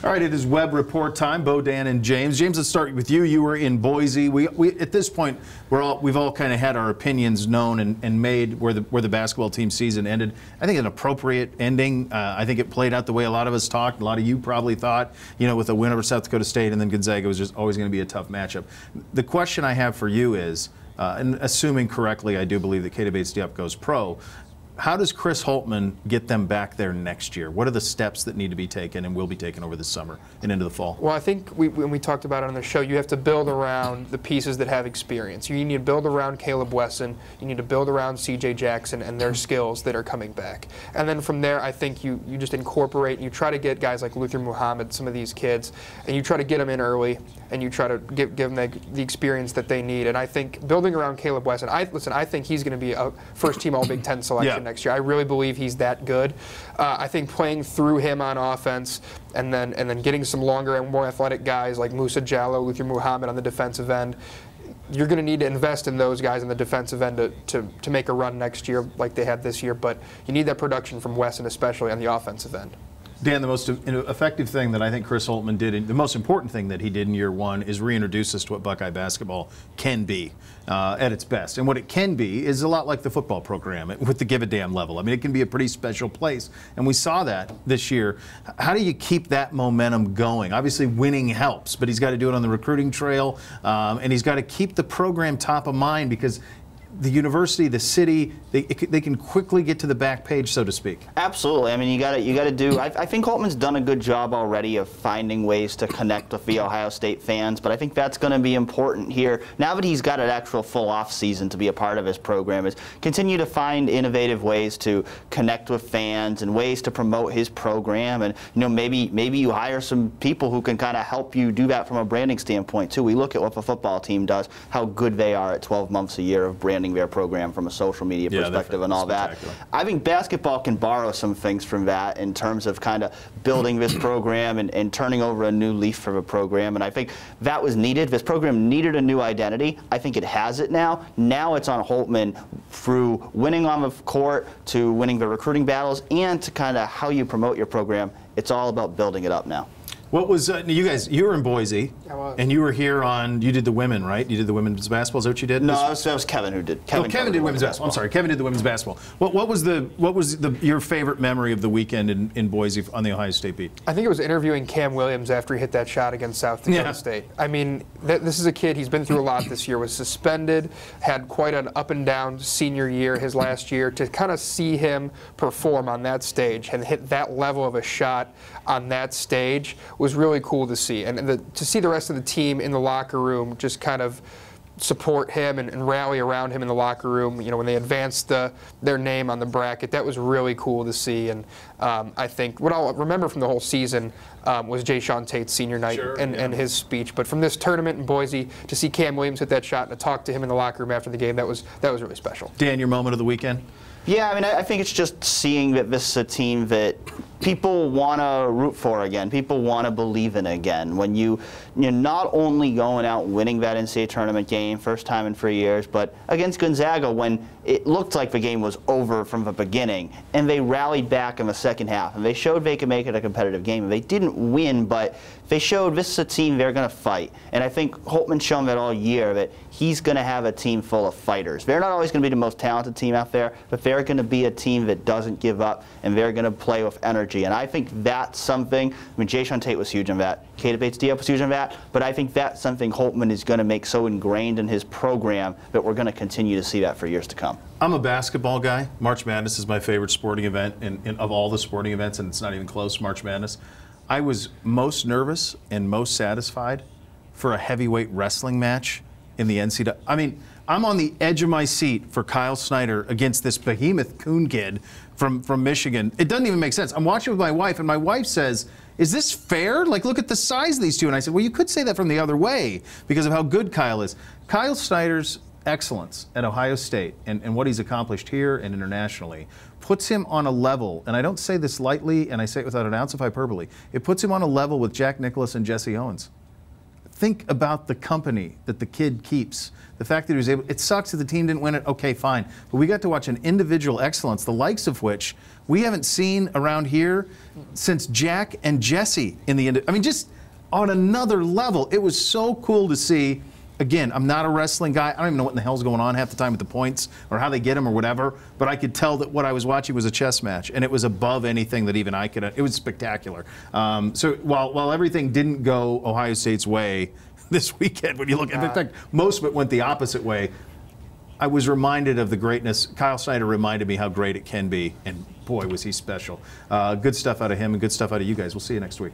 All right, it is Web Report time. Beau, Dan, and James. James, let's start with you. You were in Boise. We at this point, we've all kind of had our opinions known and made where the basketball team season ended. I think an appropriate ending. I think it played out the way a lot of us talked. A lot of you probably thought, with a win over South Dakota State and then Gonzaga was just always going to be a tough matchup. The question I have for you is, and assuming correctly, I do believe that Keita Bates-Diop goes pro. How does Chris Holtmann get them back there next year? What are the steps that need to be taken and will be taken over the summer and into the fall? Well, I think when we talked about it on the show, you have to build around the pieces that have experience. You need to build around Caleb Wesson. You need to build around C.J. Jackson and their skills that are coming back. And then from there, I think you just incorporate, you try to get guys like Luther Muhammad, some of these kids, and you try to get them in early, and you try to give them the experience that they need. And I think building around Caleb Wesson, I think he's going to be a first-team All-Big Ten selection next year. I really believe he's that good. I think playing through him on offense and then getting some longer and more athletic guys like Musa Jallow, Luther Muhammad on the defensive end, you're going to need to invest in those guys on the defensive end to make a run next year like they had this year. But you need that production from Wesson, especially on the offensive end. Dan, the most effective thing that I think Chris Holtmann did, the most important thing that he did in year one is reintroduce us to what Buckeye basketball can be at its best. And what it can be is a lot like the football program with the give a damn level. I mean, it can be a pretty special place. And we saw that this year. How do you keep that momentum going? Obviously, winning helps, but he's got to do it on the recruiting trail, and he's got to keep the program top of mind because the university, the city, they can quickly get to the back page, so to speak. Absolutely. I mean, you got to do. I think Holtmann's done a good job already of finding ways to connect with the Ohio State fans, but I think that's going to be important here now that he's got an actual full off season to be a part of his program. Is continue to find innovative ways to connect with fans and ways to promote his program, and maybe you hire some people who can kind of help you do that from a branding standpoint too. We look at what the football team does, how good they are at 12 months a year of branding their program from a social media perspective and all that. I think basketball can borrow some things from that in terms of kind of building this program and turning over a new leaf for the program, and I think that was needed. This program needed a new identity. I think it has it now. Now it's on Holtmann through winning on the court to winning the recruiting battles and to kind of how you promote your program. It's all about building it up now. What was, you guys, you were in Boise, and you were here you did the women, right? You did the women's basketball, is that what you did? No, that was Kevin who did. Kevin did women's basketball. I'm sorry, Kevin did the women's basketball. What was your favorite memory of the weekend in Boise on the Ohio State beat? I think it was interviewing Cam Williams after he hit that shot against South Dakota State. I mean, this is a kid, he's been through a lot this year, was suspended, had quite an up and down senior year his last year. To kind of see him perform on that stage and hit that level of a shot on that stage was really cool to see. And to see the rest of the team in the locker room just kind of support him and rally around him in the locker room, when they advanced their name on the bracket, that was really cool to see. And I think what I'll remember from the whole season was Jayshawn Tate's senior night and his speech. But from this tournament in Boise, to see Cam Williams hit that shot and to talk to him in the locker room after the game, that was really special. Dan, your moment of the weekend? Yeah, I mean, I think it's just seeing that this is a team that people want to root for again. People want to believe in again. When you're not only going out and winning that NCAA tournament game, first time in 3 years, but against Gonzaga when it looked like the game was over from the beginning, and they rallied back in the second half, and they showed they could make it a competitive game. And they didn't win, but they showed this is a team they're going to fight. And I think Holtmann's shown that all year, that he's going to have a team full of fighters. They're not always going to be the most talented team out there, but they're going to be a team that doesn't give up, and they're going to play with energy. And I think that's something, I mean, Jayshawn Tate was huge on that. Keita Bates-Diop was huge on that, but I think that's something Holtmann is going to make so ingrained in his program that we're going to continue to see that for years to come. I'm a basketball guy. March Madness is my favorite sporting event, and of all the sporting events, and it's not even close, March Madness. I was most nervous and most satisfied for a heavyweight wrestling match in the NCAA. I mean, I'm on the edge of my seat for Kyle Snyder against this behemoth coon kid from Michigan. It doesn't even make sense. I'm watching with my wife, and my wife says, is this fair? Like, look at the size of these two. And I said, well, you could say that from the other way because of how good Kyle is. Kyle Snyder's excellence at Ohio State and what he's accomplished here and internationally puts him on a level, and I don't say this lightly, and I say it without an ounce of hyperbole, it puts him on a level with Jack Nicklaus and Jesse Owens. think about the company that the kid keeps. The fact that he was able, it sucks that the team didn't win it, okay, fine. But we got to watch an individual excellence, the likes of which we haven't seen around here since Jack and Jesse in the end. I mean, just on another level. It was so cool to see. Again, I'm not a wrestling guy. I don't even know what in the hell's going on half the time with the points or how they get them or whatever. But I could tell that what I was watching was a chess match, and it was above anything that even I could. It was spectacular. So while everything didn't go Ohio State's way this weekend, when you look at it, in fact, most of it went the opposite way. I was reminded of the greatness. Kyle Snyder reminded me how great it can be, and boy, was he special. Good stuff out of him and good stuff out of you guys. We'll see you next week.